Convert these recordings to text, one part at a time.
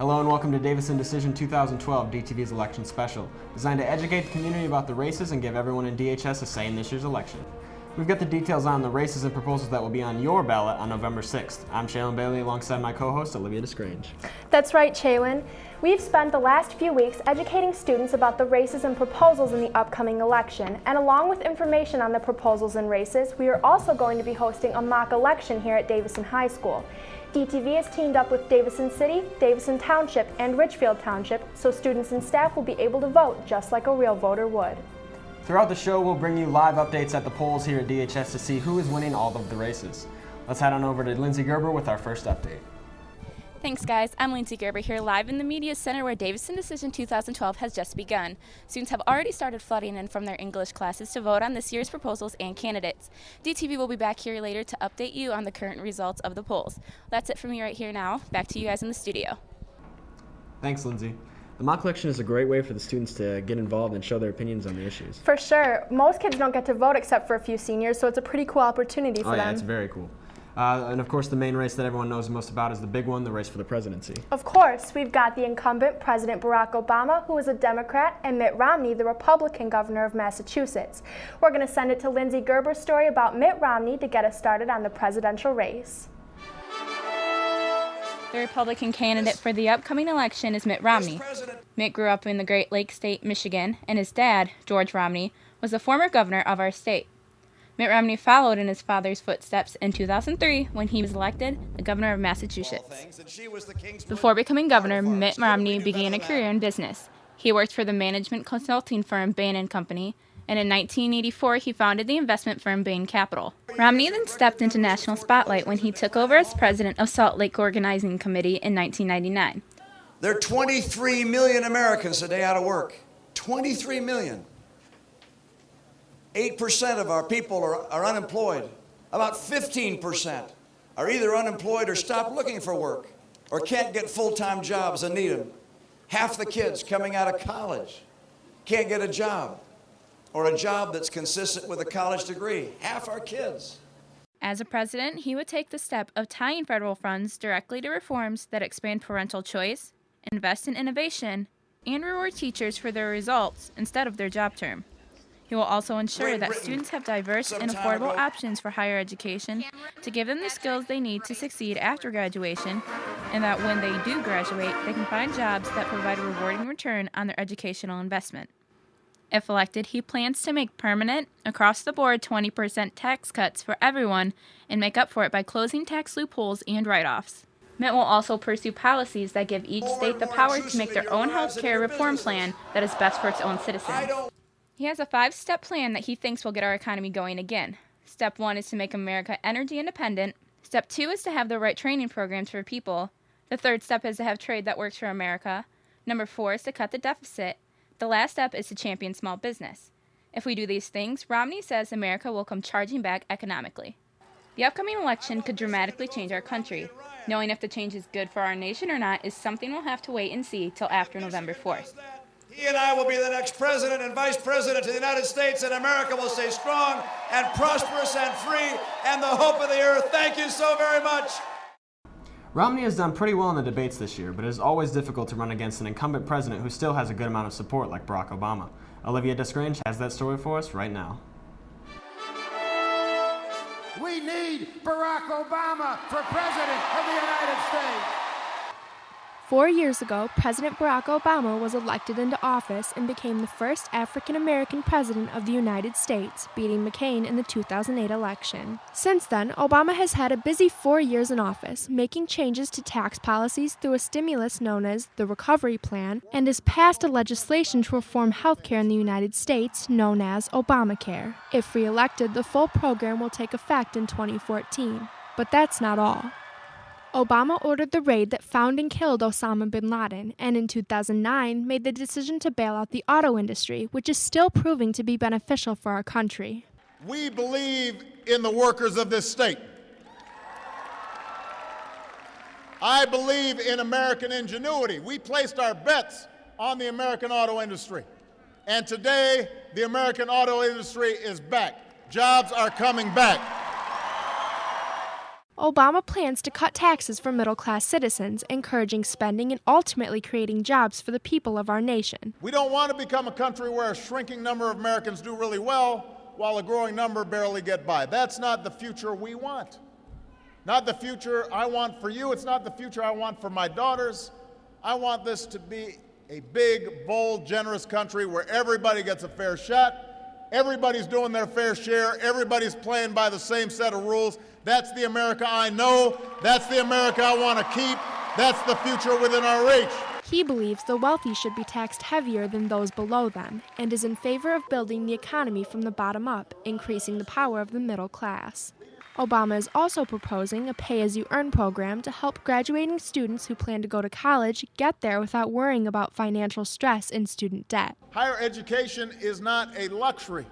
Hello and welcome to Davison Decision 2012, DTV's election special, designed to educate the community about the races and give everyone in DHS a say in this year's election. We've got the details on the races and proposals that will be on your ballot on November 6th. I'm Shaylin Bailey alongside my co-host Olivia Desgrange. That's right, Shaylin. We've spent the last few weeks educating students about the races and proposals in the upcoming election, and along with information on the proposals and races, we are also going to be hosting a mock election here at Davison High School. DTV has teamed up with Davison City, Davison Township, and Richfield Township, so students and staff will be able to vote just like a real voter would. Throughout the show, we'll bring you live updates at the polls here at DHS to see who is winning all of the races. Let's head on over to Lindsay Gerber with our first update. Thanks, guys. I'm Lindsay Gerber here live in the Media Center where Davison Decision 2012 has just begun. Students have already started flooding in from their English classes to vote on this year's proposals and candidates. DTV will be back here later to update you on the current results of the polls. That's it from me right here now. Back to you guys in the studio. Thanks, Lindsay. The mock election is a great way for the students to get involved and show their opinions on the issues. For sure. Most kids don't get to vote except for a few seniors, so it's a pretty cool opportunity for them. Oh yeah, it's very cool. And of course the main race that everyone knows most about is the big one, the race for the presidency. Of course, we've got the incumbent President Barack Obama, who is a Democrat, and Mitt Romney, the Republican governor of Massachusetts. We're going to send it to Lindsay Gerber's story about Mitt Romney to get us started on the presidential race. The Republican candidate for the upcoming election is Mitt Romney. Mitt grew up in the Great Lakes State, Michigan, and his dad, George Romney, was the former governor of our state. Mitt Romney followed in his father's footsteps in 2003 when he was elected the governor of Massachusetts. Before becoming governor, Mitt Romney began a career in business. He worked for the management consulting firm Bain & Company, and in 1984 he founded the investment firm Bain Capital. Romney then stepped into national spotlight when he took over as president of Salt Lake Organizing Committee in 1999. There are 23 million Americans today out of work. 23 million. 8% of our people are unemployed. About 15% are either unemployed or stopped looking for work or can't get full-time jobs and need them. Half the kids coming out of college can't get a job or a job that's consistent with a college degree. Half our kids. As a president, he would take the step of tying federal funds directly to reforms that expand parental choice, invest in innovation, and reward teachers for their results instead of their job term. He will also ensure that students have diverse and affordable options for higher education to give them the skills they need to succeed after graduation, and that when they do graduate, they can find jobs that provide a rewarding return on their educational investment. If elected, he plans to make permanent, across-the-board 20% tax cuts for everyone and make up for it by closing tax loopholes and write-offs. Mitt will also pursue policies that give each state the power to make their own health care reform plan that is best for its own citizens. He has a 5-step plan that he thinks will get our economy going again. Step 1 is to make America energy independent. Step 2 is to have the right training programs for people. The 3rd step is to have trade that works for America. Number 4 is to cut the deficit. The last step is to champion small business. If we do these things, Romney says America will come charging back economically. The upcoming election could dramatically change our country. Knowing if the change is good for our nation or not is something we'll have to wait and see till after November 4th. He and I will be the next president and vice president of the United States, and America will stay strong and prosperous and free and the hope of the earth. Thank you so very much. Romney has done pretty well in the debates this year, but it is always difficult to run against an incumbent president who still has a good amount of support like Barack Obama. Olivia Desgrange has that story for us right now. We need Barack Obama for President of the United States. 4 years ago, President Barack Obama was elected into office and became the first African-American president of the United States, beating McCain in the 2008 election. Since then, Obama has had a busy 4 years in office, making changes to tax policies through a stimulus known as the Recovery Plan, and has passed a legislation to reform health care in the United States known as Obamacare. If re-elected, the full program will take effect in 2014. But that's not all. Obama ordered the raid that found and killed Osama bin Laden, and in 2009 made the decision to bail out the auto industry, which is still proving to be beneficial for our country. We believe in the workers of this state. I believe in American ingenuity. We placed our bets on the American auto industry. And today, the American auto industry is back. Jobs are coming back. Obama plans to cut taxes for middle-class citizens, encouraging spending and ultimately creating jobs for the people of our nation. We don't want to become a country where a shrinking number of Americans do really well while a growing number barely get by. That's not the future we want. Not the future I want for you. It's not the future I want for my daughters. I want this to be a big, bold, generous country where everybody gets a fair shot. Everybody's doing their fair share. Everybody's playing by the same set of rules. That's the America I know. That's the America I want to keep. That's the future within our reach. He believes the wealthy should be taxed heavier than those below them and is in favor of building the economy from the bottom up, increasing the power of the middle class. Obama is also proposing a pay-as-you-earn program to help graduating students who plan to go to college get there without worrying about financial stress and student debt. Higher education is not a luxury.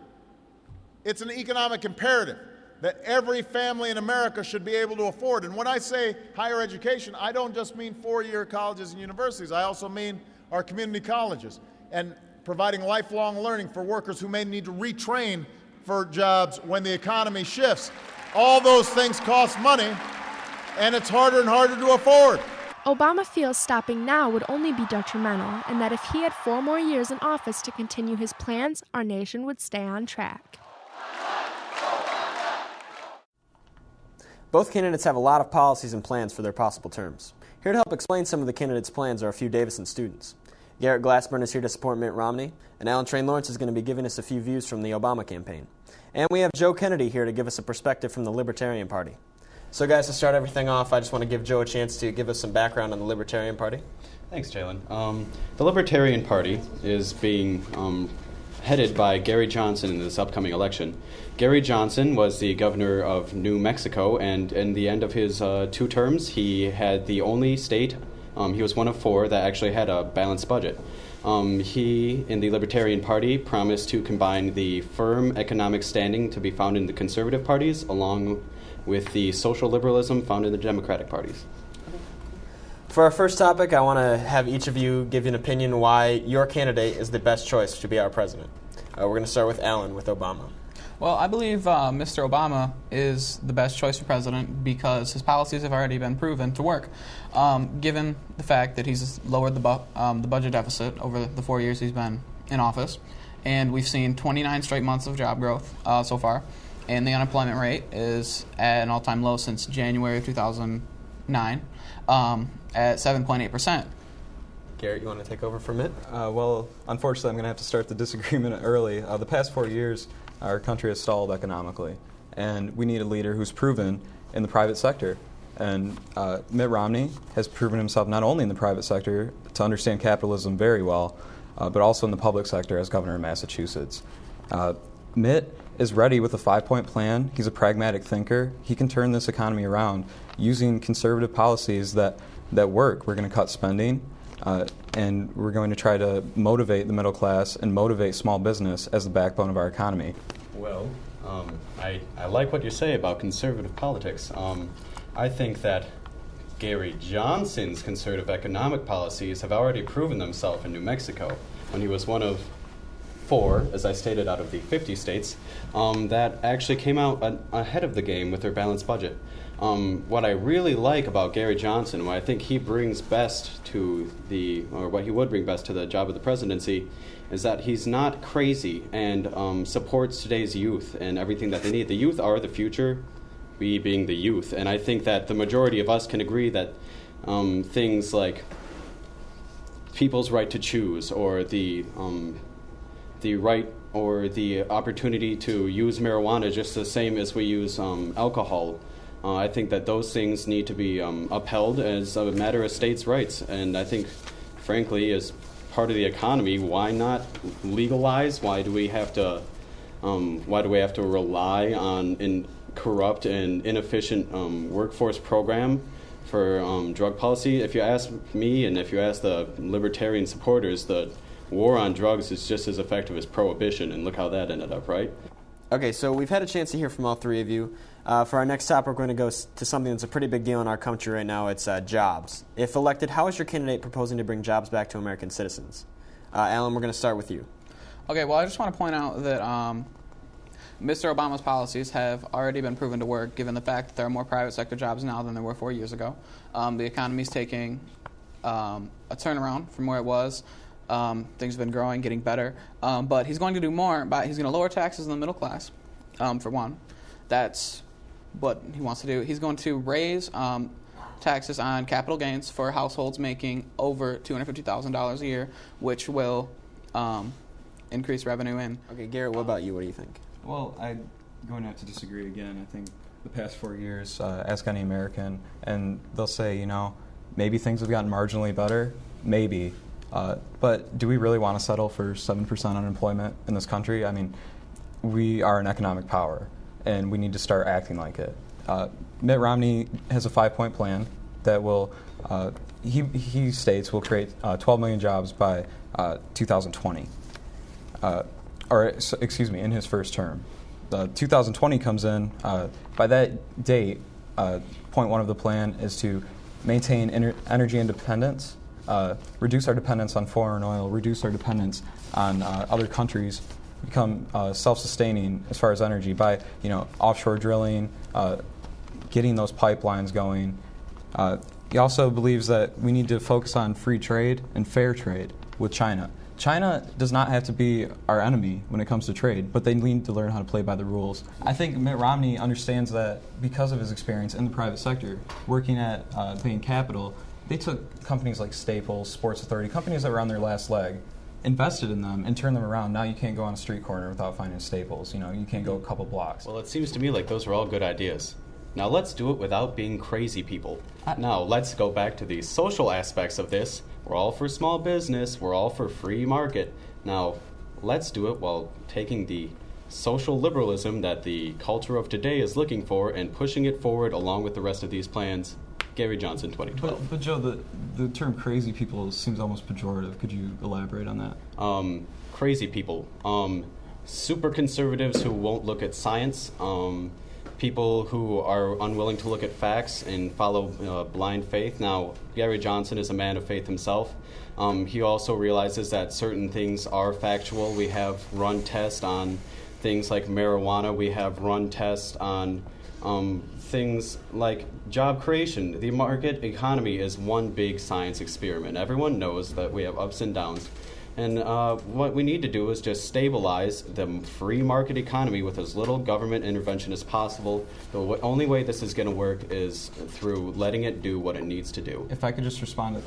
It's an economic imperative that every family in America should be able to afford. And when I say higher education, I don't just mean four-year colleges and universities. I also mean our community colleges and providing lifelong learning for workers who may need to retrain for jobs when the economy shifts. All those things cost money, and it's harder and harder to afford. Obama feels stopping now would only be detrimental, and that if he had 4 more years in office to continue his plans, our nation would stay on track. Both candidates have a lot of policies and plans for their possible terms. Here to help explain some of the candidates' plans are a few Davison students. Garrett Glassburn is here to support Mitt Romney, and Alan Train Lawrence is going to be giving us a few views from the Obama campaign. And we have Joe Kennedy here to give us a perspective from the Libertarian Party. So guys, to start everything off, I just want to give Joe a chance to give us some background on the Libertarian Party. Thanks, Jalen. The Libertarian Party is being headed by Gary Johnson in this upcoming election. Gary Johnson was the governor of New Mexico, and in the end of his 2 terms, he had the only state, he was one of 4 that actually had a balanced budget. He, in the Libertarian Party, promised to combine the firm economic standing to be found in the conservative parties along with the social liberalism found in the Democratic parties. For our first topic, I want to have each of you give an opinion why your candidate is the best choice to be our president. We're going to start with Alan with Obama. Well, I believe Mr. Obama is the best choice for president because his policies have already been proven to work. Given the fact that he's lowered the budget deficit over the 4 years he's been in office, and we've seen 29 straight months of job growth so far, and the unemployment rate is at an all-time low since January of 2009 at 7.8%. Garrett, you want to take over from it? Well, unfortunately, I'm going to have to start the disagreement early. The past 4 years, our country has stalled economically, and we need a leader who's proven in the private sector. And Mitt Romney has proven himself not only in the private sector to understand capitalism very well, but also in the public sector as governor of Massachusetts. Mitt is ready with a 5-point plan. He's a pragmatic thinker. He can turn this economy around using conservative policies that work. We're going to cut spending, and we're going to try to motivate the middle class and motivate small business as the backbone of our economy. Well, I like what you say about conservative politics. I think that Gary Johnson's conservative economic policies have already proven themselves in New Mexico when he was one of 4, as I stated, out of the 50 states that actually came out ahead of the game with their balanced budget. What I really like about Gary Johnson, what I think he brings best to what he would bring best to the job of the presidency, is that he's not crazy and supports today's youth and everything that they need. The youth are the future, we being the youth, and I think that the majority of us can agree that things like people's right to choose or the right or the opportunity to use marijuana just the same as we use alcohol, I think that those things need to be upheld as a matter of states' rights. And I think, frankly, as part of the economy, why not legalize? Why do we have to rely on a corrupt and inefficient workforce program for drug policy? If you ask me, and if you ask the libertarian supporters, the war on drugs is just as effective as prohibition, and look how that ended up, right? Okay, so we've had a chance to hear from all 3 of you. For our next topic, we're going to go to something that's a pretty big deal in our country right now. It's jobs. If elected, how is your candidate proposing to bring jobs back to American citizens? Alan, we're going to start with you. Okay, well, I just want to point out that Mr. Obama's policies have already been proven to work, given the fact that there are more private sector jobs now than there were 4 years ago. The economy is taking a turnaround from where it was. Things have been growing, getting better. But he's going to do more. He's going to lower taxes in the middle class, for one. That's what he wants to do. He's going to raise taxes on capital gains for households making over $250,000 a year, which will increase revenue in. Okay, Garrett, what about you? What do you think? Well, I'm going to have to disagree again. I think the past 4 years, ask any American, and they'll say, you know, maybe things have gotten marginally better, maybe. But do we really want to settle for 7% unemployment in this country? I mean, we are an economic power, and we need to start acting like it. Mitt Romney has a 5-point plan that will, he states, will create 12 million jobs by 2020. In his first term. 2020 comes in. By that date, point one of the plan is to maintain energy independence, reduce our dependence on foreign oil, reduce our dependence on other countries, become self-sustaining as far as energy by, offshore drilling, getting those pipelines going. He also believes that we need to focus on free trade and fair trade with China. China does not have to be our enemy when it comes to trade, but they need to learn how to play by the rules. I think Mitt Romney understands that because of his experience in the private sector, working at Bain Capital, they took companies like Staples, Sports Authority, companies that were on their last leg, invested in them, and turned them around. Now you can't go on a street corner without finding Staples. You can't go a couple blocks. Well, it seems to me like those are all good ideas. Now let's do it without being crazy people. Now let's go back to the social aspects of this. We're all for small business. We're all for free market. Now let's do it while taking the social liberalism that the culture of today is looking for and pushing it forward along with the rest of these plans. Gary Johnson, 2012. But Joe, the term crazy people seems almost pejorative. Could you elaborate on that? Crazy people. Super conservatives who won't look at science. People who are unwilling to look at facts and follow blind faith. Now, Gary Johnson is a man of faith himself. He also realizes that certain things are factual. We have run tests on things like marijuana. We have run tests on things like job creation. The market economy is one big science experiment. Everyone knows that we have ups and downs. And what we need to do is just stabilize the free market economy with as little government intervention as possible. The only way this is going to work is through letting it do what it needs to do. If I could just respond,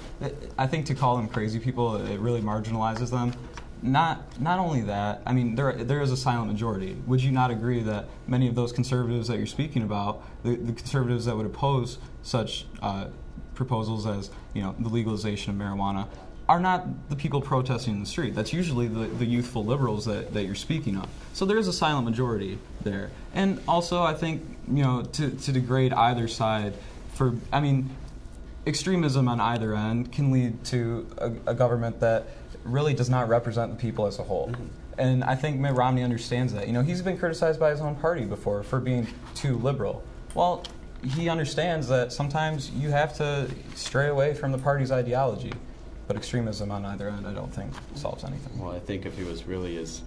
I think to call them crazy people, it really marginalizes them. Not only that, I mean, there is a silent majority. Would you not agree that many of those conservatives that you're speaking about, the conservatives that would oppose such proposals as, the legalization of marijuana, are not the people protesting in the street? That's usually the youthful liberals that you're speaking of. So there is a silent majority there. And also, I think, to degrade either side extremism on either end can lead to a government that really does not represent the people as a whole. Mm-hmm. And I think Mitt Romney understands that. He's been criticized by his own party before for being too liberal. Well, he understands that sometimes you have to stray away from the party's ideology. But extremism on either end, I don't think solves anything. Well, I think if he was really as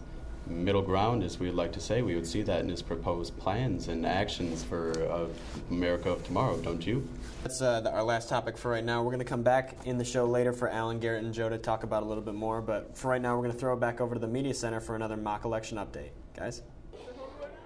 middle ground, as we'd like to say, we would see that in his proposed plans and actions for America of tomorrow, don't you? That's our last topic for right now. We're going to come back in the show later for Alan, Garrett, and Joe to talk about a little bit more. But for right now, we're going to throw it back over to the Media Center for another mock election update. Guys?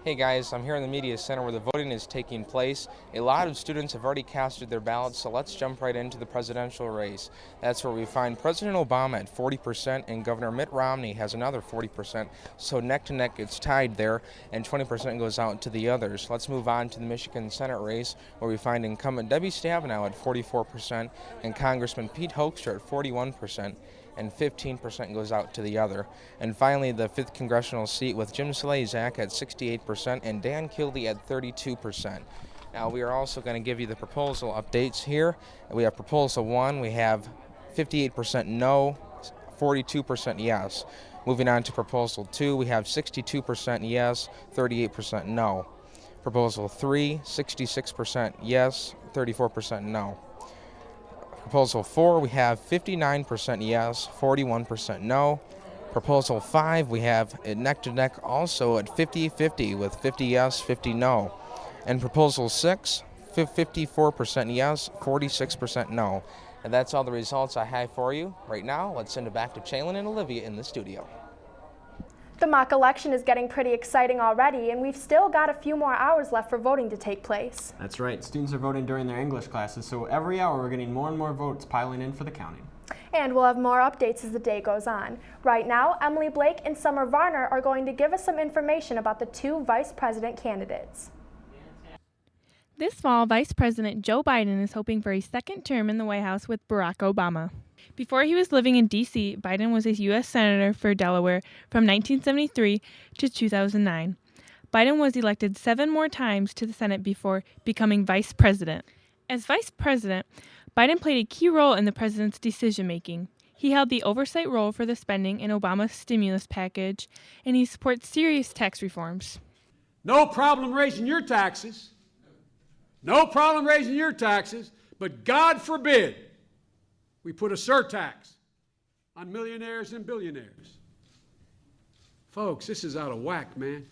Hey guys, I'm here in the Media Center where the voting is taking place. A lot of students have already casted their ballots, so let's jump right into the presidential race. That's where we find President Obama at 40% and Governor Mitt Romney has another 40%. So neck to neck it's tied there and 20% goes out to the others. Let's move on to the Michigan Senate race where we find incumbent Debbie Stabenow at 44% and Congressman Pete Hoekstra at 41%. And 15% goes out to the other. And finally, the 5th congressional seat with Jim Slezak at 68% and Dan Kildee at 32%. Now, we are also going to give you the proposal updates here. We have Proposal 1, we have 58% no, 42% yes. Moving on to Proposal 2, we have 62% yes, 38% no. Proposal 3, 66% yes, 34% no. Proposal 4, we have 59% yes, 41% no. Proposal 5, we have it neck to neck also at 50-50 with 50 yes, 50 no. And Proposal 6, 54% yes, 46% no. And that's all the results I have for you. Right now, let's send it back to Chalin and Olivia in the studio. The mock election is getting pretty exciting already, and we've still got a few more hours left for voting to take place. That's right. Students are voting during their English classes, so every hour we're getting more and more votes piling in for the counting. And we'll have more updates as the day goes on. Right now, Emily Blake and Summer Varner are going to give us some information about the two vice president candidates. This fall, Vice President Joe Biden is hoping for a second term in the White House with Barack Obama. Before he was living in D.C., Biden was a U.S. Senator for Delaware from 1973 to 2009. Biden was elected 7 more times to the Senate before becoming vice president. As vice president, Biden played a key role in the president's decision-making. He held the oversight role for the spending in Obama's stimulus package, and he supports serious tax reforms. No problem raising your taxes. No problem raising your taxes, but God forbid we put a surtax on millionaires and billionaires. Folks, this is out of whack, man.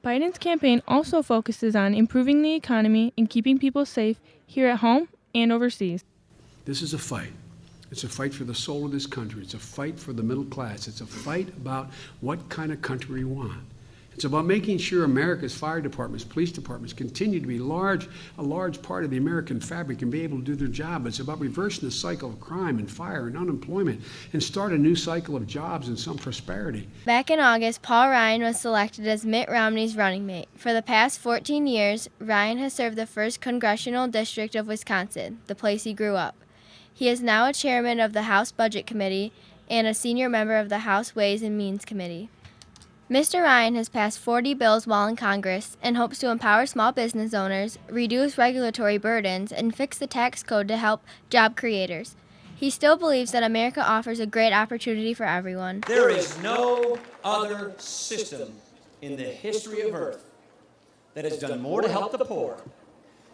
Biden's campaign also focuses on improving the economy and keeping people safe here at home and overseas. This is a fight. It's a fight for the soul of this country. It's a fight for the middle class. It's a fight about what kind of country we want. It's about making sure America's fire departments, police departments continue to be a large part of the American fabric and be able to do their job. It's about reversing the cycle of crime and fire and unemployment and start a new cycle of jobs and some prosperity. Back in August, Paul Ryan was selected as Mitt Romney's running mate. For the past 14 years, Ryan has served the 1st Congressional District of Wisconsin, the place he grew up. He is now a chairman of the House Budget Committee and a senior member of the House Ways and Means Committee. Mr. Ryan has passed 40 bills while in Congress and hopes to empower small business owners, reduce regulatory burdens, and fix the tax code to help job creators. He still believes that America offers a great opportunity for everyone. There is no other system in the history of Earth that has done more to help the poor,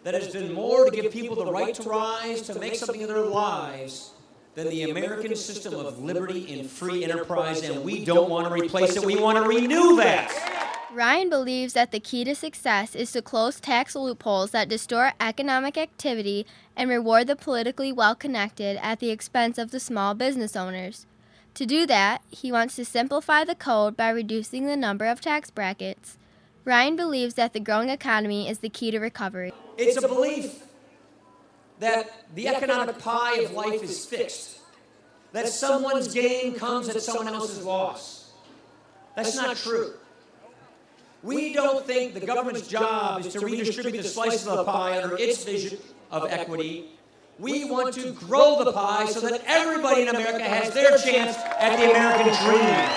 that has done more to give people the right to rise, to make something of their lives, than the American system of liberty and free enterprise, and we don't want to replace it. We want to renew that. Ryan believes that the key to success is to close tax loopholes that distort economic activity and reward the politically well-connected at the expense of the small business owners. To do that, he wants to simplify the code by reducing the number of tax brackets. Ryan believes that the growing economy is the key to recovery. It's a belief that the economic pie of life is fixed, that someone's gain comes at someone else's loss. That's not true. We don't think the government's job is to redistribute the slices of the pie under its vision of equity. We want to grow the pie so that everybody in America has their chance at the American dream.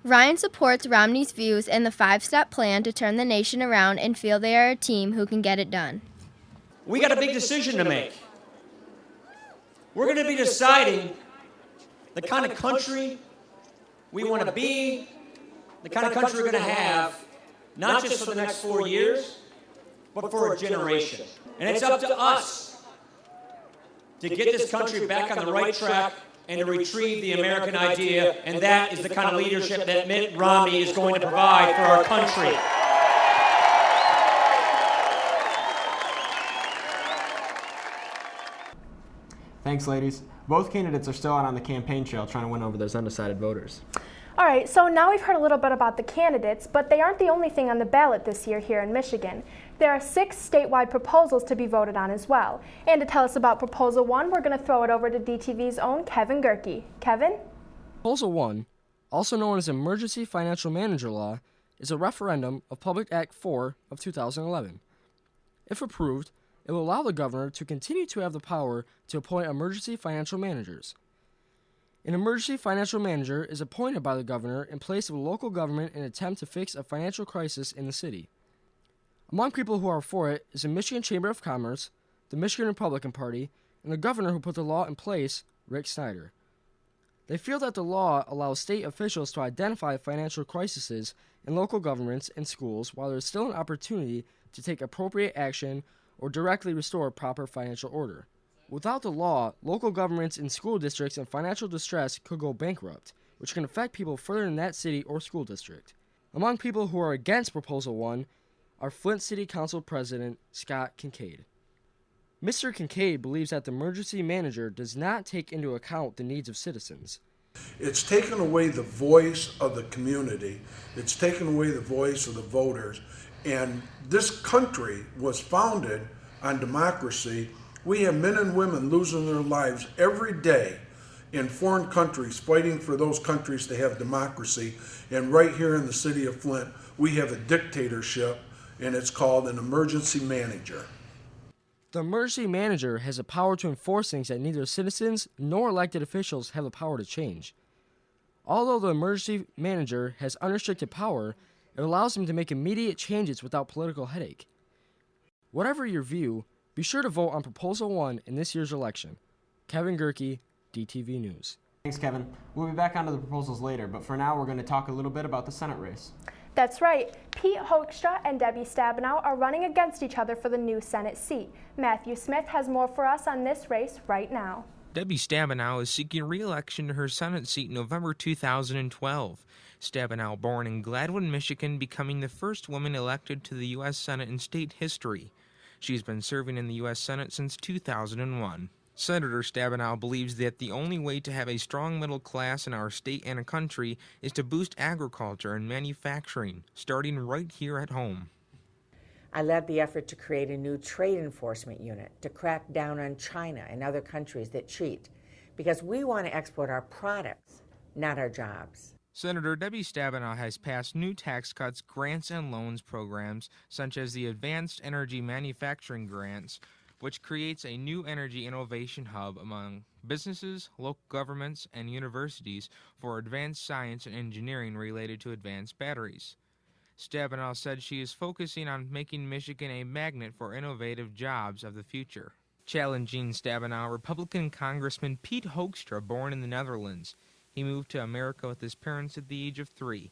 Ryan supports Romney's views and the 5-step plan to turn the nation around and feel they are a team who can get it done. We got a big decision to make. We're going to be deciding the kind of country we want to be, the kind of country we're going to have, not just for the next 4 years, but for a generation. And it's up to us to get this country back on the right track and to retrieve the American idea, and that is the kind of leadership that Mitt Romney is going to provide for our country. Thanks, ladies. Both candidates are still out on the campaign trail trying to win over those undecided voters. All right, so now we've heard a little bit about the candidates, but they aren't the only thing on the ballot this year here in Michigan. There are 6 statewide proposals to be voted on as well. And to tell us about Proposal 1, we're going to throw it over to DTV's own Kevin Gerke. Kevin? Proposal 1, also known as Emergency Financial Manager Law, is a referendum of Public Act 4 of 2011. If approved, it will allow the governor to continue to have the power to appoint emergency financial managers. An emergency financial manager is appointed by the governor in place of a local government in an attempt to fix a financial crisis in the city. Among people who are for it is the Michigan Chamber of Commerce, the Michigan Republican Party, and the governor who put the law in place, Rick Snyder. They feel that the law allows state officials to identify financial crises in local governments and schools while there is still an opportunity to take appropriate action or directly restore proper financial order. Without the law, local governments and school districts in financial distress could go bankrupt, which can affect people further in that city or school district. Among people who are against Proposal 1 are Flint City Council President Scott Kincaid. Mr. Kincaid believes that the emergency manager does not take into account the needs of citizens. It's taken away the voice of the community. It's taken away the voice of the voters. And this country was founded on democracy. We have men and women losing their lives every day in foreign countries fighting for those countries to have democracy. And right here in the city of Flint, we have a dictatorship, and it's called an emergency manager. The emergency manager has the power to enforce things that neither citizens nor elected officials have the power to change. Although the emergency manager has unrestricted power, it allows him to make immediate changes without political headache. Whatever your view, be sure to vote on Proposal 1 in this year's election. Kevin Gerke, DTV News. Thanks, Kevin. We'll be back onto the proposals later, but for now we're going to talk a little bit about the Senate race. That's right. Pete Hoekstra and Debbie Stabenow are running against each other for the new Senate seat. Matthew Smith has more for us on this race right now. Debbie Stabenow is seeking re-election to her Senate seat in November 2012. Stabenow, born in Gladwin, Michigan, becoming the first woman elected to the U.S. Senate in state history. She's been serving in the U.S. Senate since 2001. Senator Stabenow believes that the only way to have a strong middle class in our state and country is to boost agriculture and manufacturing, starting right here at home. I led the effort to create a new trade enforcement unit to crack down on China and other countries that cheat, because we want to export our products, not our jobs. Senator Debbie Stabenow has passed new tax cuts, grants, and loans programs, such as the Advanced Energy Manufacturing Grants, which creates a new energy innovation hub among businesses, local governments, and universities for advanced science and engineering related to advanced batteries. Stabenow said she is focusing on making Michigan a magnet for innovative jobs of the future. Challenging Stabenow, Republican Congressman Pete Hoekstra, born in the Netherlands. He moved to America with his parents at the age of 3.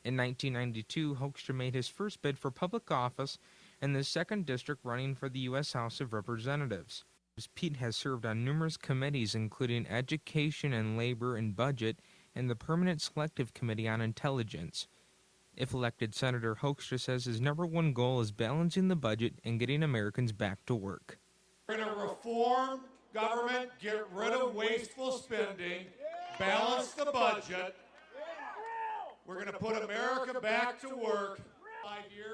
In 1992, Hoekstra made his first bid for public office in the 2nd District, running for the U.S. House of Representatives. Pete has served on numerous committees, including Education and Labor and Budget and the Permanent Selective Committee on Intelligence. If elected, Senator Hoekstra says his number one goal is balancing the budget and getting Americans back to work. We're going to reform government, get rid of wasteful spending, balance the budget. We're going to put America back to work.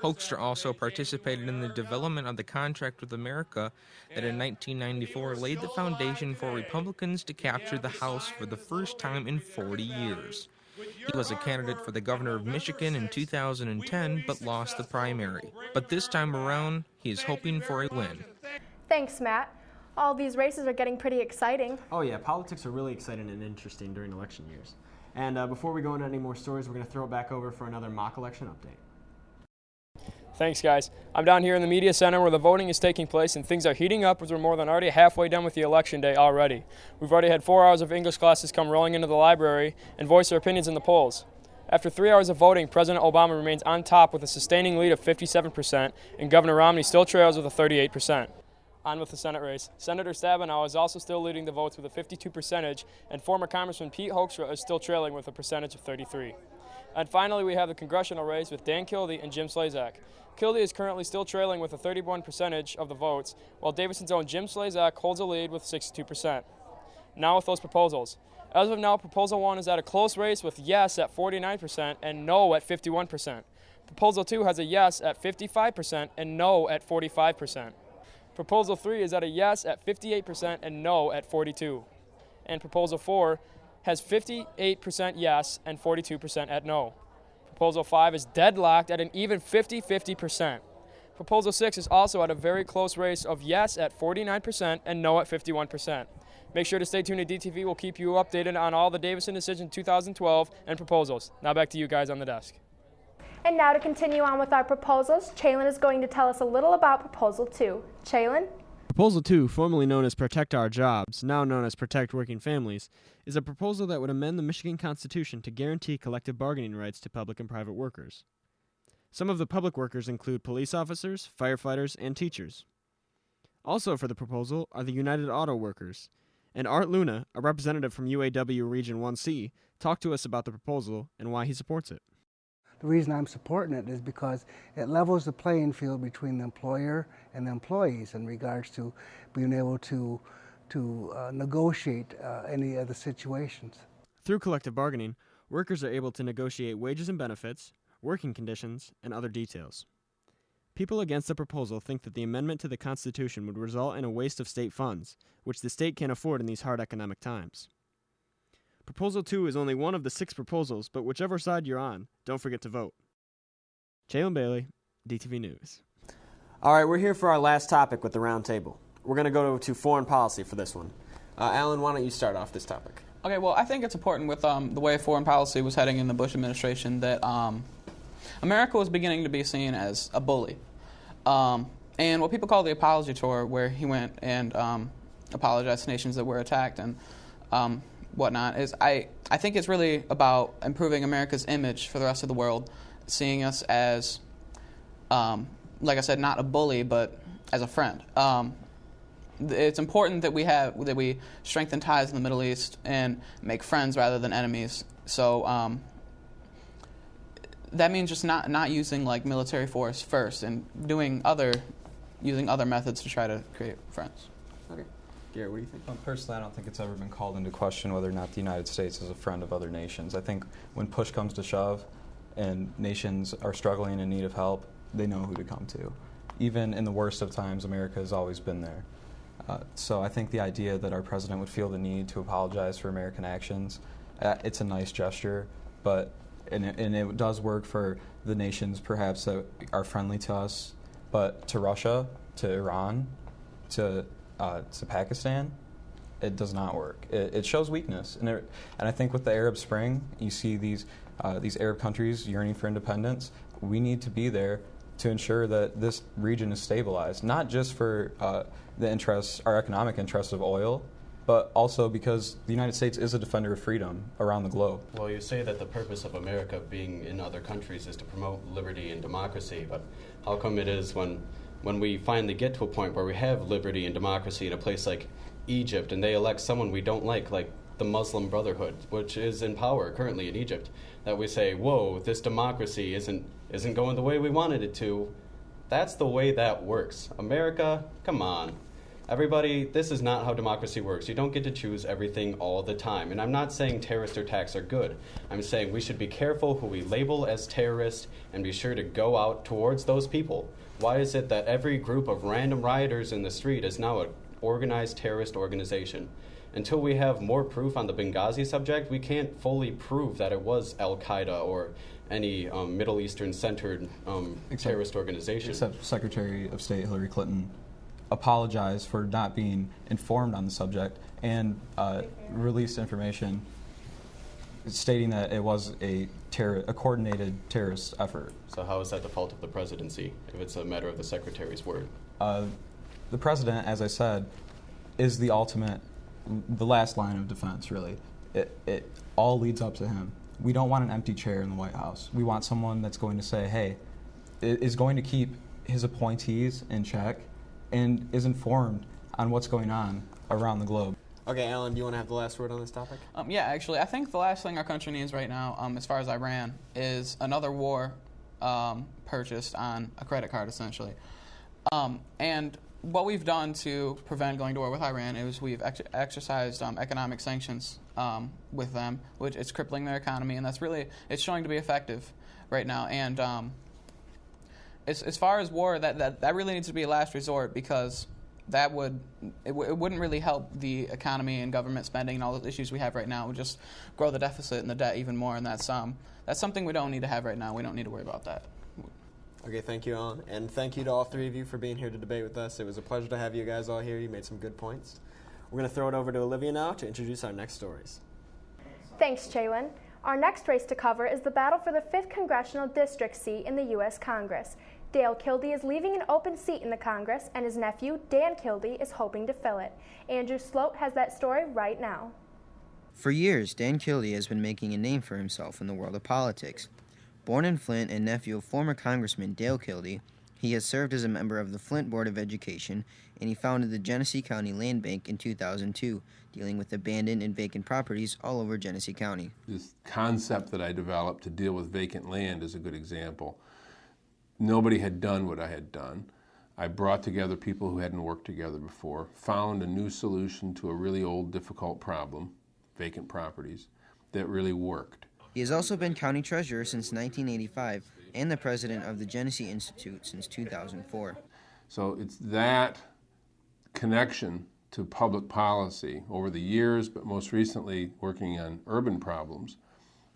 Hoekstra also participated in the development of the Contract with America that in 1994 laid the foundation for Republicans to capture the House for the first time in 40 years. He was a candidate for the governor of Michigan in 2010 but lost the primary. But this time around, he is hoping for a win. Thanks, Matt. All these races are getting pretty exciting. Oh yeah, politics are really exciting and interesting during election years. And before we go into any more stories, we're going to throw it back over for another mock election update. Thanks, guys. I'm down here in the media center where the voting is taking place, and things are heating up as we're more than already halfway done with the election day already. We've already had 4 hours of English classes come rolling into the library and voice their opinions in the polls. After 3 hours of voting, President Obama remains on top with a sustaining lead of 57%, and Governor Romney still trails with a 38%. On with the Senate race. Senator Stabenow is also still leading the votes with a 52%, and former Congressman Pete Hoekstra is still trailing with a percentage of 33%. And finally, we have the congressional race with Dan Kildee and Jim Slazak. Kildee is currently still trailing with a 31% of the votes, while Davison's own Jim Slazak holds a lead with 62%. Now with those proposals. As of now, Proposal 1 is at a close race with yes at 49% and no at 51%. Proposal 2 has a yes at 55% and no at 45%. Proposal 3 is at a yes at 58% and no at 42%. And Proposal 4 has 58% yes and 42% at no. Proposal 5 is deadlocked at an even 50-50%. Proposal 6 is also at a very close race of yes at 49% and no at 51%. Make sure to stay tuned to DTV. We'll keep you updated on all the Davison decision 2012 and proposals. Now back to you guys on the desk. And now to continue on with our proposals, Chaylin is going to tell us a little about Proposal 2. Chaylin? Proposal 2, formerly known as Protect Our Jobs, now known as Protect Working Families, is a proposal that would amend the Michigan Constitution to guarantee collective bargaining rights to public and private workers. Some of the public workers include police officers, firefighters, and teachers. Also for the proposal are the United Auto Workers. And Art Luna, a representative from UAW Region 1C, talked to us about the proposal and why he supports it. The reason I'm supporting it is because it levels the playing field between the employer and the employees in regards to being able to negotiate any of the situations. Through collective bargaining, workers are able to negotiate wages and benefits, working conditions, and other details. People against the proposal think that the amendment to the Constitution would result in a waste of state funds, which the state can't afford in these hard economic times. Proposal 2 is only one of the 6 proposals, but whichever side you're on, don't forget to vote. Jalen Bailey, DTV News. All right, we're here for our last topic with the round table. We're going to go to foreign policy for this one. Alan, why don't you start off this topic? Okay, well, I think it's important with the way foreign policy was heading in the Bush administration that America was beginning to be seen as a bully. And what people call the apology tour, where he went and apologized to nations that were attacked and whatnot, is I think it's really about improving America's image for the rest of the world, seeing us as, like I said, not a bully, but as a friend. It's important that we strengthen ties in the Middle East and make friends rather than enemies. So that means just not using like military force first and using other methods to try to create friends. Okay. Garrett, what do you think? Personally, I don't think it's ever been called into question whether or not the United States is a friend of other nations. I think when push comes to shove and nations are struggling in need of help, they know who to come to. Even in the worst of times, America has always been there. So I think the idea that our president would feel the need to apologize for American actions, it's a nice gesture, but and it does work for the nations perhaps that are friendly to us, but to Russia, to Iran, to Pakistan, it does not work. It shows weakness, and I think with the Arab Spring, you see these Arab countries yearning for independence. We need to be there to ensure that this region is stabilized, not just for our economic interests of oil, but also because the United States is a defender of freedom around the globe. Well, you say that the purpose of America being in other countries is to promote liberty and democracy, but how come it is when we finally get to a point where we have liberty and democracy in a place like Egypt and they elect someone we don't like the Muslim Brotherhood, which is in power currently in Egypt, that we say, whoa, this democracy isn't going the way we wanted it to? That's the way that works. America, come on. Everybody, this is not how democracy works. You don't get to choose everything all the time. And I'm not saying terrorist attacks are good. I'm saying we should be careful who we label as terrorists and be sure to go out towards those people. Why is it that every group of random rioters in the street is now an organized terrorist organization? Until we have more proof on the Benghazi subject, we can't fully prove that it was Al-Qaeda or any Middle Eastern-centered terrorist organization. Except Secretary of State Hillary Clinton apologized for not being informed on the subject and released information stating that it was a coordinated terrorist effort. So how is that the fault of the presidency if it's a matter of the secretary's word? The president, as I said, is the last line of defense, really. It all leads up to him. We don't want an empty chair in the White House. We want someone that's going to say, hey, is going to keep his appointees in check and is informed on what's going on around the globe. Okay, Alan, do you want to have the last word on this topic? Yeah, actually, I think the last thing our country needs right now, as far as Iran, is another war purchased on a credit card, essentially. And what we've done to prevent going to war with Iran is we've exercised economic sanctions with them, which is crippling their economy, and it's showing to be effective right now. And as far as war, that really needs to be a last resort, because it wouldn't really help the economy and government spending and all the issues we have right now. It would just grow the deficit and the debt even more, and that's something we don't need to have right now. We don't need to worry about that. Okay, thank you, Alan. And thank you to all three of you for being here to debate with us. It was a pleasure to have you guys all here. You made some good points. We're going to throw it over to Olivia now to introduce our next stories. Thanks, Chaywin. Our next race to cover is the battle for the 5th Congressional District seat in the U.S. Congress. Dale Kildee is leaving an open seat in the Congress, and his nephew, Dan Kildee, is hoping to fill it. Andrew Sloat has that story right now. For years, Dan Kildee has been making a name for himself in the world of politics. Born in Flint and nephew of former Congressman Dale Kildee, He has served as a member of the Flint Board of Education, and he founded the Genesee County Land Bank in 2002, dealing with abandoned and vacant properties all over Genesee County. This concept that I developed to deal with vacant land is a good example. Nobody had done what I had done. I brought together people who hadn't worked together before, found a new solution to a really old, difficult problem, vacant properties, that really worked. He has also been county treasurer since 1985 and the president of the Genesee Institute since 2004. So it's that connection to public policy over the years, but most recently working on urban problems,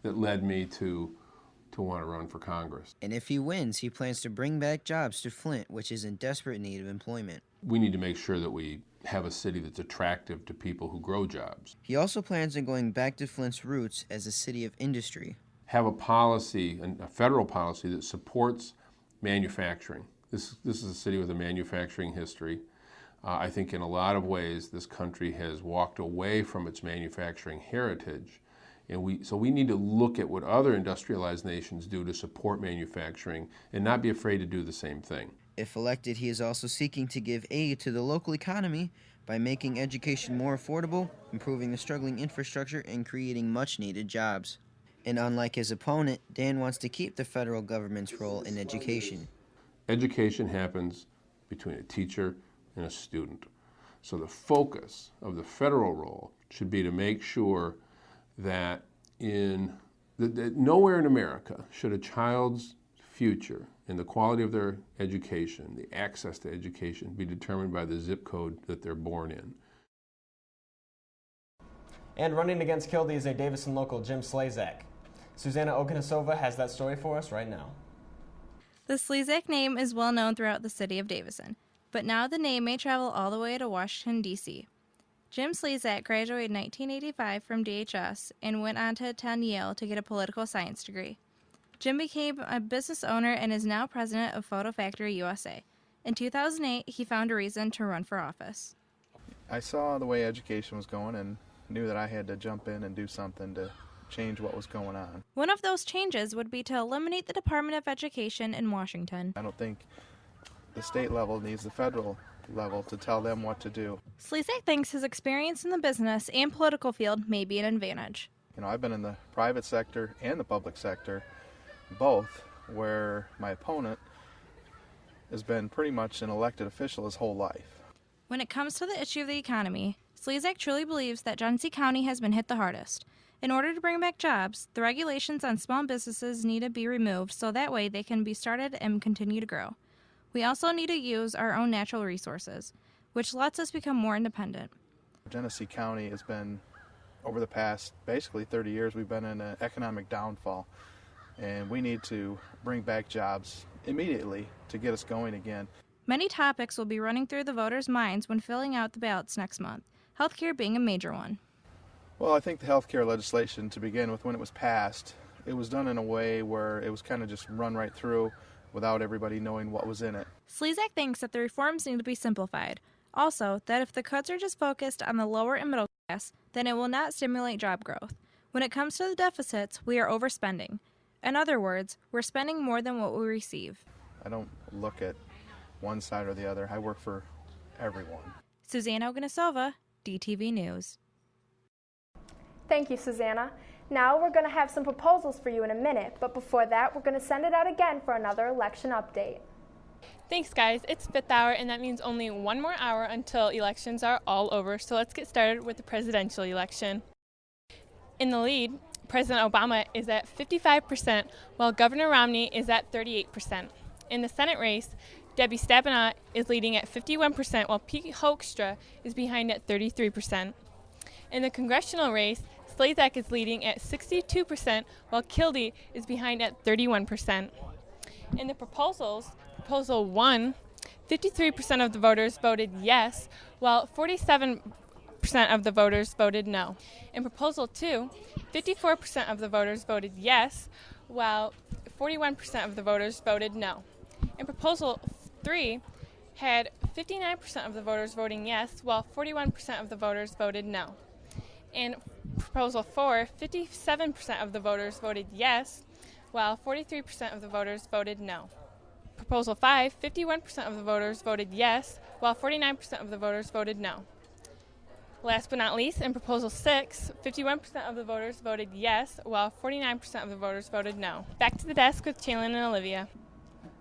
that led me to want to run for Congress. And if he wins, he plans to bring back jobs to Flint, which is in desperate need of employment. We need to make sure that we have a city that's attractive to people who grow jobs. He also plans on going back to Flint's roots as a city of industry. Have a policy, a federal policy, that supports manufacturing. This is a city with a manufacturing history. I think in a lot of ways this country has walked away from its manufacturing heritage. And so we need to look at what other industrialized nations do to support manufacturing and not be afraid to do the same thing. If elected, he is also seeking to give aid to the local economy by making education more affordable, improving the struggling infrastructure, and creating much-needed jobs. And unlike his opponent, Dan wants to keep the federal government's role in education. Education happens between a teacher and a student. So the focus of the federal role should be to make sure that that nowhere in America should a child's future and the quality of their education, the access to education, be determined by the zip code that they're born in. And running against Kildee is a Davison local, Jim Slazak. Susanna Okunasova has that story for us right now. The Slezak name is well known throughout the city of Davison, but now the name may travel all the way to Washington, D.C. Jim Slezak graduated in 1985 from DHS and went on to attend Yale to get a political science degree. Jim became a business owner and is now president of Photo Factory USA. In 2008, he found a reason to run for office. I saw the way education was going and knew that I had to jump in and do something to change what was going on. One of those changes would be to eliminate the Department of Education in Washington. I don't think the state level needs the federal level to tell them what to do. Slezak thinks his experience in the business and political field may be an advantage. You know, I've been in the private sector and the public sector, both, where my opponent has been pretty much an elected official his whole life. When it comes to the issue of the economy, Slezak truly believes that Genesee County has been hit the hardest. In order to bring back jobs, the regulations on small businesses need to be removed so that way they can be started and continue to grow. We also need to use our own natural resources, which lets us become more independent. Genesee County has been, over the past basically 30 years, we've been in an economic downfall, and we need to bring back jobs immediately to get us going again. Many topics will be running through the voters' minds when filling out the ballots next month, healthcare being a major one. Well, I think the health care legislation, to begin with, when it was passed, it was done in a way where it was kind of just run right through without everybody knowing what was in it. Slezak thinks that the reforms need to be simplified. Also, that if the cuts are just focused on the lower and middle class, then it will not stimulate job growth. When it comes to the deficits, we are overspending. In other words, we're spending more than what we receive. I don't look at one side or the other. I work for everyone. Susanna Ogunasova, DTV News. Thank you, Susanna. Now we're going to have some proposals for you in a minute, but before that, we're going to send it out again for another election update. Thanks, guys. It's 5th hour, and that means only one more hour until elections are all over, so let's get started with the presidential election. In the lead, President Obama is at 55%, while Governor Romney is at 38%. In the Senate race, Debbie Stabenow is leading at 51%, while Pete Hoekstra is behind at 33%. In the congressional race, Slezak is leading at 62%, while Kildee is behind at 31%. In the proposals, Proposal 1, 53% of the voters voted yes, while 47% of the voters voted no. In Proposal 2, 54% of the voters voted yes, while 41% of the voters voted no. In Proposal 3, had 59% of the voters voting yes, while 41% of the voters voted no. In Proposal 4, 57% of the voters voted yes, while 43% of the voters voted no. Proposal 5, 51% of the voters voted yes, while 49% of the voters voted no. Last but not least, in Proposal 6, 51% of the voters voted yes, while 49% of the voters voted no. Back to the desk with Chalin and Olivia.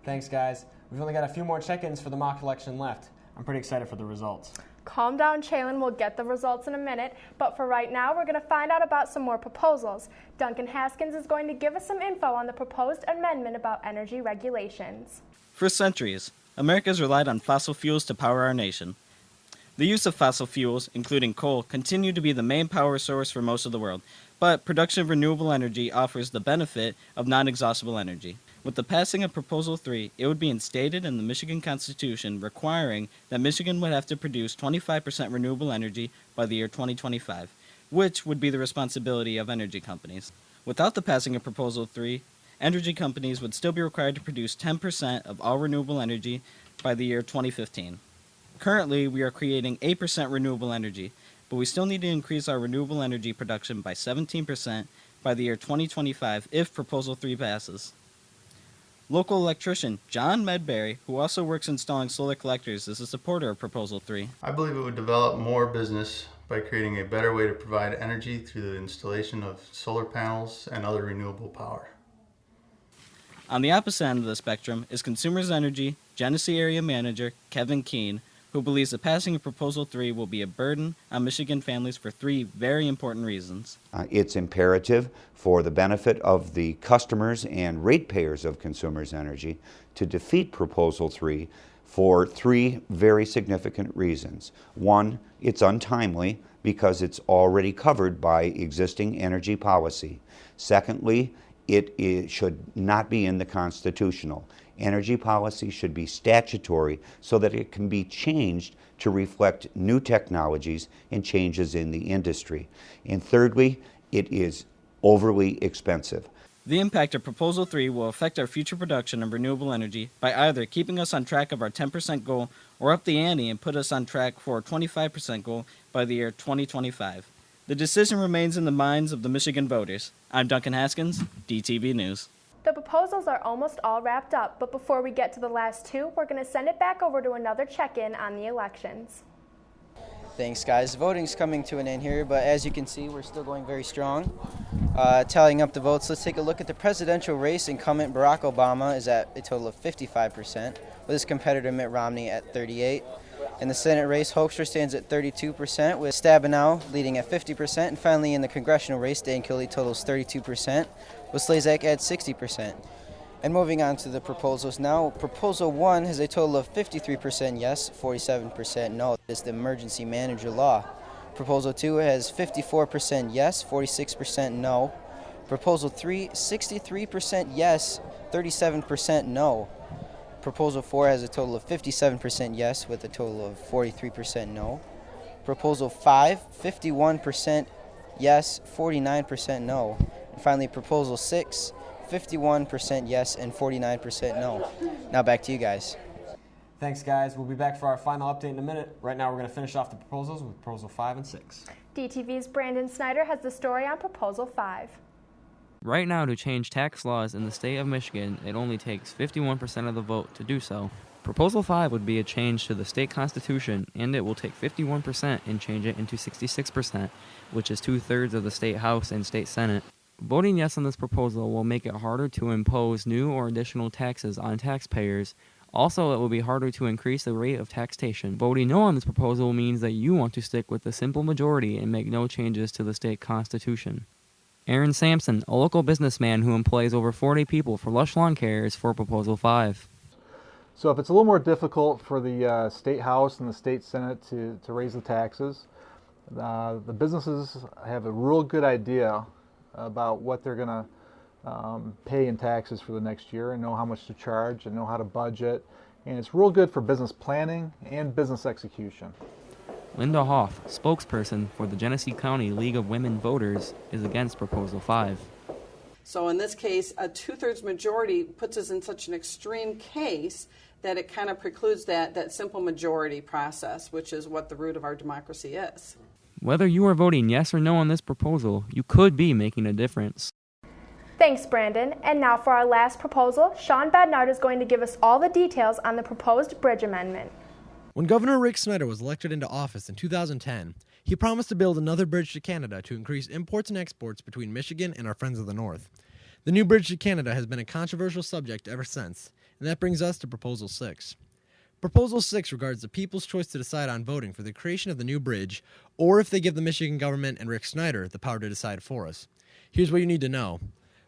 Thanks, guys. We've only got a few more check-ins for the mock election left. I'm pretty excited for the results. Calm down, Chalin. We'll get the results in a minute. But for right now, we're going to find out about some more proposals. Duncan Haskins is going to give us some info on the proposed amendment about energy regulations. For centuries, America has relied on fossil fuels to power our nation. The use of fossil fuels, including coal, continue to be the main power source for most of the world, but production of renewable energy offers the benefit of non-exhaustible energy. With the passing of Proposal 3, it would be instated in the Michigan Constitution requiring that Michigan would have to produce 25% renewable energy by the year 2025, which would be the responsibility of energy companies. Without the passing of Proposal 3, energy companies would still be required to produce 10% of all renewable energy by the year 2015. Currently, we are creating 8% renewable energy, but we still need to increase our renewable energy production by 17% by the year 2025 if Proposal 3 passes. Local electrician John Medberry, who also works installing solar collectors, is a supporter of Proposal 3. I believe it would develop more business by creating a better way to provide energy through the installation of solar panels and other renewable power. On the opposite end of the spectrum is Consumers Energy Genesee Area Manager Kevin Keene, who believes the passing of Proposal 3 will be a burden on Michigan families for three very important reasons. It's imperative for the benefit of the customers and ratepayers of Consumers Energy to defeat Proposal 3 for three very significant reasons. One, it's untimely because it's already covered by existing energy policy. Secondly, it should not be in the constitutional. Energy policy should be statutory so that it can be changed to reflect new technologies and changes in the industry. And thirdly, it is overly expensive. The impact of Proposal 3 will affect our future production of renewable energy by either keeping us on track of our 10% goal or up the ante and put us on track for a 25% goal by the year 2025. The decision remains in the minds of the Michigan voters. I'm Duncan Haskins, DTV News. The proposals are almost all wrapped up, but before we get to the last two, we're going to send it back over to another check-in on the elections. Thanks, guys. Voting's coming to an end here, but as you can see, we're still going very strong. Tallying up the votes, let's take a look at the presidential race. Incumbent Barack Obama is at a total of 55%, with his competitor Mitt Romney at 38%. In the Senate race, Hoekstra stands at 32%, with Stabenow leading at 50%. And finally, in the congressional race, Dan Kildee totals 32%, with Slezak at 60%. And moving on to the proposals now, Proposal 1 has a total of 53% yes, 47% no. It's the emergency manager law. Proposal 2 has 54% yes, 46% no. Proposal 3, 63% yes, 37% no. Proposal 4 has a total of 57% yes with a total of 43% no. Proposal 5, 51% yes, 49% no. And finally, Proposal 6, 51% yes and 49% no. Now back to you guys. Thanks, guys. We'll be back for our final update in a minute. Right now, we're going to finish off the proposals with Proposal 5 and 6. DTV's Brandon Snyder has the story on Proposal 5. Right now, to change tax laws in the state of Michigan, it only takes 51% of the vote to do so. Proposal 5 would be a change to the state constitution, and it will take 51% and change it into 66%, which is 2/3 of the state House and state Senate. Voting yes on this proposal will make it harder to impose new or additional taxes on taxpayers. Also, it will be harder to increase the rate of taxation. Voting no on this proposal means that you want to stick with the simple majority and make no changes to the state constitution. Aaron Sampson, a local businessman who employs over 40 people for Lush Lawn Care, is for Proposal 5. So if it's a little more difficult for the State House and the State Senate to raise the taxes, the businesses have a real good idea about what they're going to pay in taxes for the next year and know how much to charge and know how to budget. And it's real good for business planning and business execution. Linda Hoff, spokesperson for the Genesee County League of Women Voters, is against Proposal 5. So in this case, a 2/3 majority puts us in such an extreme case that it kind of precludes that simple majority process, which is what the root of our democracy is. Whether you are voting yes or no on this proposal, you could be making a difference. Thanks, Brandon. And now for our last proposal, Sean Badnard is going to give us all the details on the proposed bridge amendment. When Governor Rick Snyder was elected into office in 2010, he promised to build another bridge to Canada to increase imports and exports between Michigan and our friends of the North. The new bridge to Canada has been a controversial subject ever since, and that brings us to Proposal 6. Proposal 6 regards the people's choice to decide on voting for the creation of the new bridge, or if they give the Michigan government and Rick Snyder the power to decide for us. Here's what you need to know.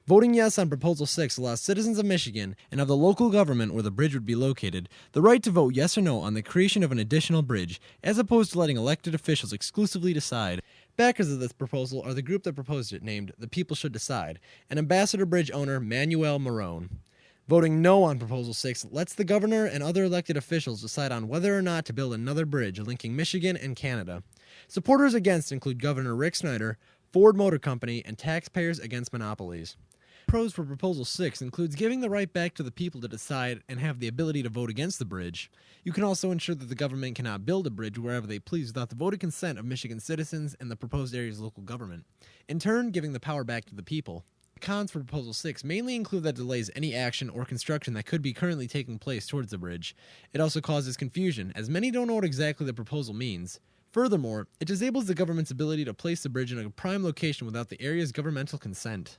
Voting yes on Proposal 6 allows citizens of Michigan and of the local government where the bridge would be located the right to vote yes or no on the creation of an additional bridge, as opposed to letting elected officials exclusively decide. Backers of this proposal are the group that proposed it, named The People Should Decide, and Ambassador Bridge owner Manuel Marone. Voting no on Proposal 6 lets the governor and other elected officials decide on whether or not to build another bridge linking Michigan and Canada. Supporters against include Governor Rick Snyder, Ford Motor Company, and Taxpayers Against Monopolies. Pros for Proposal 6 includes giving the right back to the people to decide and have the ability to vote against the bridge. You can also ensure that the government cannot build a bridge wherever they please without the voted consent of Michigan citizens and the proposed area's local government, in turn giving the power back to the people. Cons for Proposal 6 mainly include that it delays any action or construction that could be currently taking place towards the bridge. It also causes confusion, as many don't know what exactly the proposal means. Furthermore, it disables the government's ability to place the bridge in a prime location without the area's governmental consent.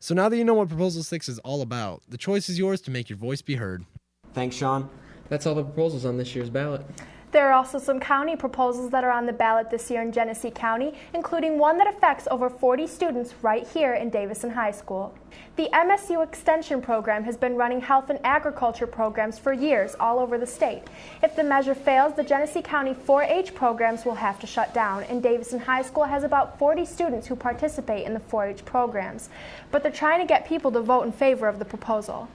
So now that you know what Proposal 6 is all about, the choice is yours to make your voice be heard. Thanks, Sean. That's all the proposals on this year's ballot. There are also some county proposals that are on the ballot this year in Genesee County, including one that affects over 40 students right here in Davison High School. The MSU Extension Program has been running health and agriculture programs for years all over the state. If the measure fails, the Genesee County 4-H programs will have to shut down, and Davison High School has about 40 students who participate in the 4-H programs. But they're trying to get people to vote in favor of the proposal.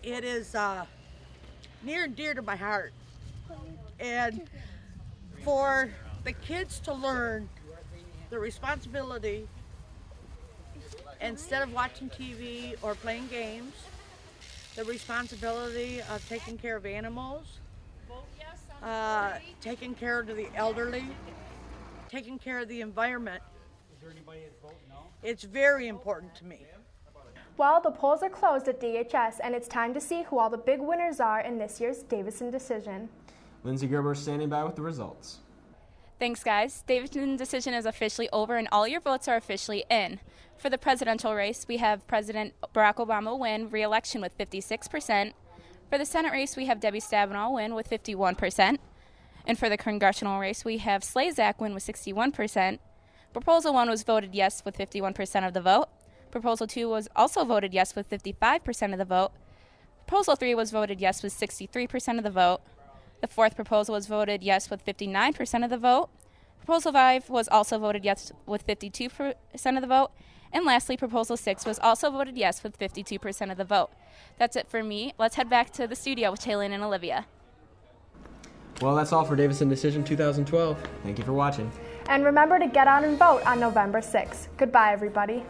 It is near and dear to my heart, and for the kids to learn the responsibility instead of watching TV or playing games, the responsibility of taking care of animals, taking care of the elderly, taking care of the environment. It's very important to me. Well, the polls are closed at DHS, and it's time to see who all the big winners are in this year's Davison decision. Lindsay Gerber is standing by with the results. Thanks, guys. Davison decision is officially over, and all your votes are officially in. For the presidential race, we have President Barack Obama win re-election with 56%. For the Senate race, we have Debbie Stabenow win with 51%. And for the congressional race, we have Slazak win with 61%. Proposal 1 was voted yes with 51% of the vote. Proposal 2 was also voted yes with 55% of the vote. Proposal 3 was voted yes with 63% of the vote. The fourth proposal was voted yes with 59% of the vote. Proposal 5 was also voted yes with 52% of the vote. And lastly, Proposal 6 was also voted yes with 52% of the vote. That's it for me. Let's head back to the studio with Taylor and Olivia. Well, that's all for Davison Decision 2012. Thank you for watching. And remember to get out and vote on November 6th. Goodbye, everybody.